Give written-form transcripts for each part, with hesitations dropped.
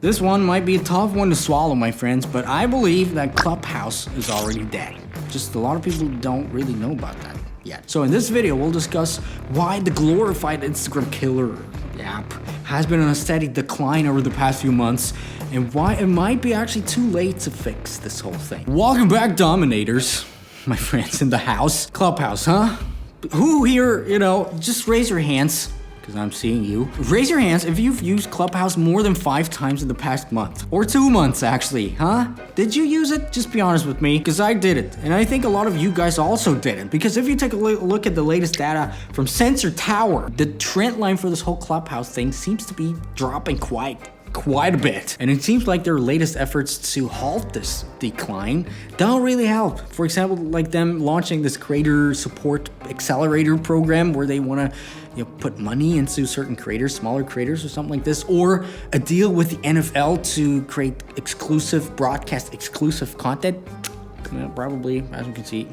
This one might be a tough one to swallow, my friends, but I believe that Clubhouse is already dead. Just a lot of people don't really know about that yet. So in this video, we'll discuss why the glorified Instagram killer app has been on a steady decline over the past few months, and why it might be actually too late to fix this whole thing. Welcome back, Dominators, my friends in the house. Clubhouse, huh? Who here, just raise your hands, because I'm seeing you. Raise your hands if you've used Clubhouse more than 5 times in the past month. Or 2 months, actually, huh? Did you use it? Just be honest with me, because I did it. And I think a lot of you guys also didn't. Because if you take a look at the latest data from Sensor Tower, the trend line for this whole Clubhouse thing seems to be dropping quite a bit. And it seems like their latest efforts to halt this decline don't really help. For example, like them launching this creator support accelerator program where they want to put money into certain creators, smaller creators or something like this, or a deal with the NFL to create broadcast exclusive content. Probably, as you can see,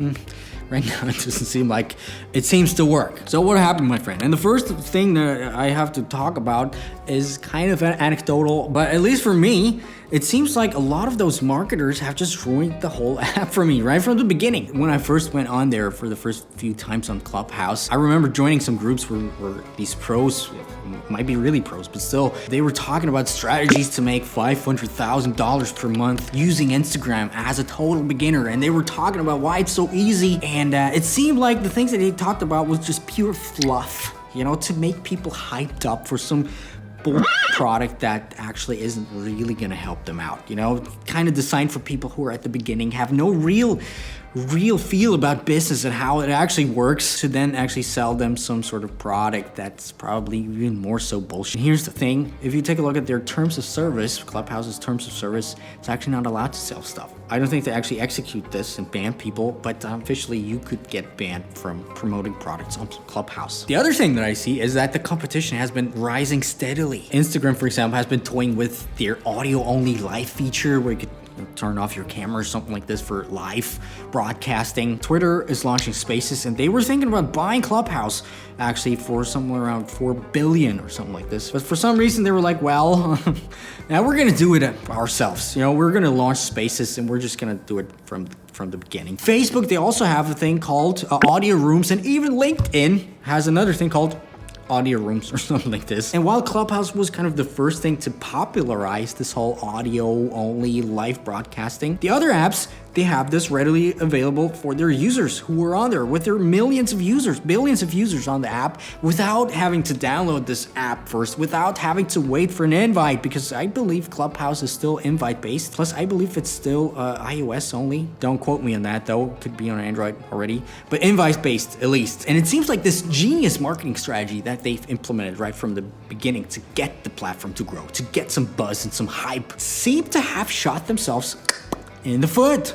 right now it doesn't seem like it seems to work. So what happened, my friend? And the first thing that I have to talk about is kind of anecdotal, but at least for me, it seems like a lot of those marketers have just ruined the whole app for me right from the beginning. When I first went on there for the first few times on Clubhouse, I remember joining some groups where these pros, might be really pros, but still, they were talking about strategies to make $500,000 per month using Instagram as a total beginner. And they were talking about why it's so easy. And it seemed like the things that they talked about was just pure fluff, to make people hyped up for some product that actually isn't really gonna help them out, kind of designed for people who are at the beginning, have no real feel about business and how it actually works, to then actually sell them some sort of product that's probably even more so bullshit. Here's the thing, if you take a look at their terms of service, Clubhouse's terms of service, it's actually not allowed to sell stuff. I don't think they actually execute this and ban people, but officially you could get banned from promoting products on Clubhouse. The other thing that I see is that the competition has been rising steadily. Instagram, for example, has been toying with their audio-only live feature where you could turn off your camera or something like this for live broadcasting. Twitter is launching Spaces, and they were thinking about buying Clubhouse actually for somewhere around $4 billion or something like this. But for some reason they were like, well, now we're gonna do it ourselves. We're gonna launch Spaces and we're just gonna do it from the beginning. Facebook, they also have a thing called audio rooms, and even LinkedIn has another thing called audio rooms or something like this. And while Clubhouse was kind of the first thing to popularize this whole audio only live broadcasting, the other apps, they have this readily available for their users who are on there with their billions of users on the app, without having to download this app first, without having to wait for an invite, because I believe Clubhouse is still invite based. Plus, I believe it's still iOS only. Don't quote me on that though, could be on Android already, but invite based at least. And it seems like this genius marketing strategy that they've implemented right from the beginning to get the platform to grow, to get some buzz and some hype, seem to have shot themselves in the foot.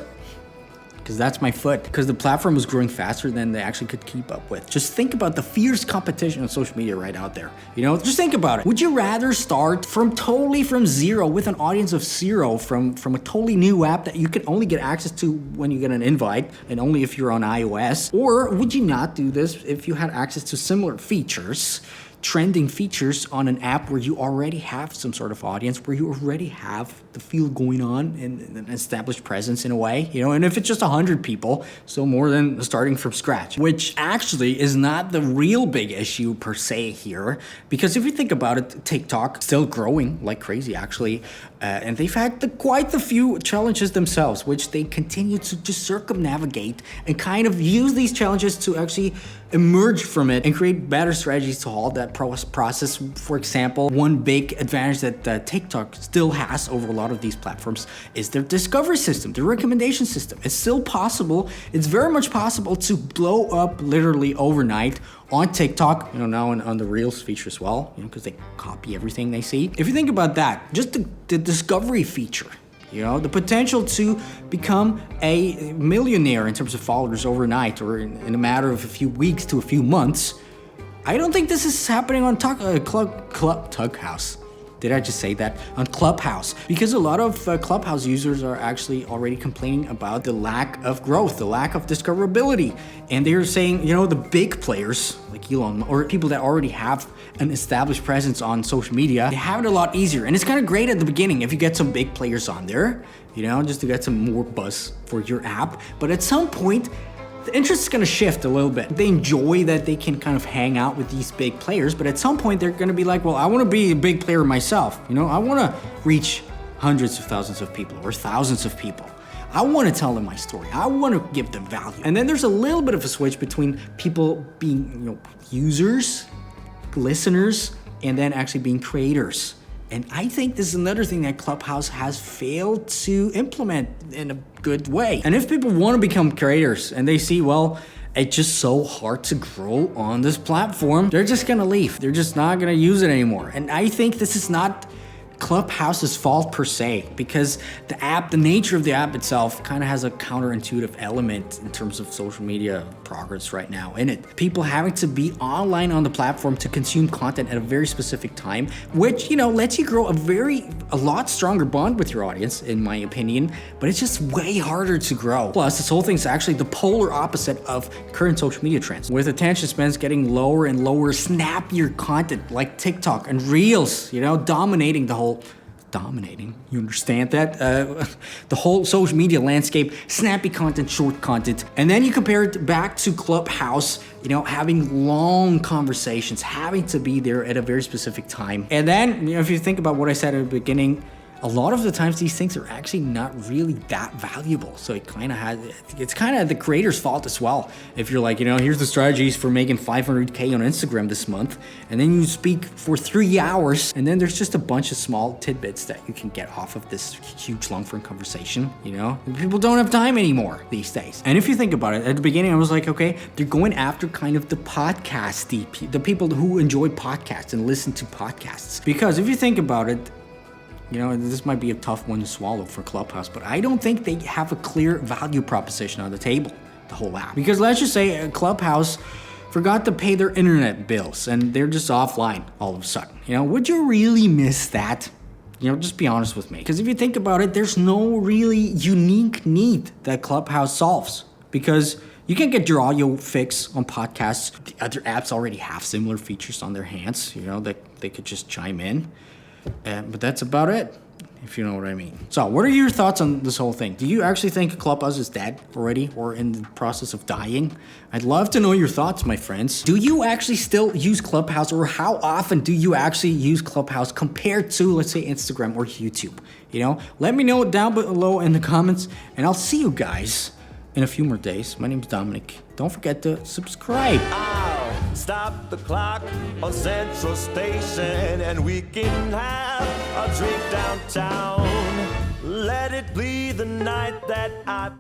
Because that's my foot. Because the platform was growing faster than they actually could keep up with. Just think about the fierce competition on social media right out there. Just think about it. Would you rather start from zero with an audience of 0 from a totally new app that you can only get access to when you get an invite and only if you're on iOS? Or would you not do this if you had access to similar features, trending features on an app where you already have some sort of audience, where you already have the field going on and an established presence in a way, and if it's just 100 people, so more than starting from scratch, which actually is not the real big issue per se here, because if you think about it, TikTok still growing like crazy actually, and they've had quite the few challenges themselves, which they continue to just circumnavigate and kind of use these challenges to actually emerge from it and create better strategies to halt that process. For example, one big advantage that TikTok still has over a lot of these platforms is their discovery system, their recommendation system. It's still possible. It's very much possible to blow up literally overnight on TikTok, now on the Reels feature as well, because they copy everything they see. If you think about that, just the discovery feature, the potential to become a millionaire in terms of followers overnight or in a matter of a few weeks to a few months, I don't think this is happening on Clubhouse. Did I just say that? On Clubhouse. Because a lot of Clubhouse users are actually already complaining about the lack of growth, the lack of discoverability. And they're saying, you know, the big players like Elon or people that already have an established presence on social media, they have it a lot easier. And it's kind of great at the beginning if you get some big players on there, you know, just to get some more buzz for your app. But at some point, the interest is going to shift a little bit. They enjoy that they can kind of hang out with these big players, but at some point they're going to be like, well, I want to be a big player myself. You know, I want to reach hundreds of thousands of people or thousands of people. I want to tell them my story. I want to give them value. And then there's a little bit of a switch between people being, you know, users, listeners, and then actually being creators. And I think this is another thing that Clubhouse has failed to implement in a good way. And if people want to become creators and they see, well, it's just so hard to grow on this platform, they're just gonna leave. They're just not gonna use it anymore. And I think this is not Clubhouse's fault per se, because the app, the nature of the app itself kind of has a counterintuitive element in terms of social media progress right now in it. People having to be online on the platform to consume content at a very specific time, which, you know, lets you grow a lot stronger bond with your audience, in my opinion, but it's just way harder to grow. Plus, this whole thing's actually the polar opposite of current social media trends, with attention spans getting lower and lower, snappier content like TikTok and Reels, you know, dominating, you understand that? The whole social media landscape, snappy content, short content. And then you compare it back to Clubhouse, you know, having long conversations, having to be there at a very specific time. And then, you know, if you think about what I said at the beginning, a lot of the times these things are actually not really that valuable. So it's kind of the creator's fault as well. If you're like, you know, here's the strategies for making 500K on Instagram this month, and then you speak for 3 hours, and then there's just a bunch of small tidbits that you can get off of this huge long-form conversation, you know? People don't have time anymore these days. And if you think about it, at the beginning I was like, okay, they're going after kind of the the people who enjoy podcasts and listen to podcasts. Because if you think about it, you know, this might be a tough one to swallow for Clubhouse, but I don't think they have a clear value proposition on the table, the whole app. Because let's just say Clubhouse forgot to pay their internet bills and they're just offline all of a sudden. You know, would you really miss that? You know, just be honest with me. Because if you think about it, there's no really unique need that Clubhouse solves. Because you can get your audio fix on podcasts. The other apps already have similar features on their hands, you know, that they could just chime in. But that's about it, if you know what I mean. So what are your thoughts on this whole thing? Do you actually think Clubhouse is dead already or in the process of dying? I'd love to know your thoughts, my friends. Do you actually still use Clubhouse, or how often do you actually use Clubhouse compared to, let's say, Instagram or YouTube? You know, let me know down below in the comments, and I'll see you guys in a few more days. My name's Dominik. Don't forget to subscribe. Stop the clock on Central Station and we can have a drink downtown. Let it be the night that I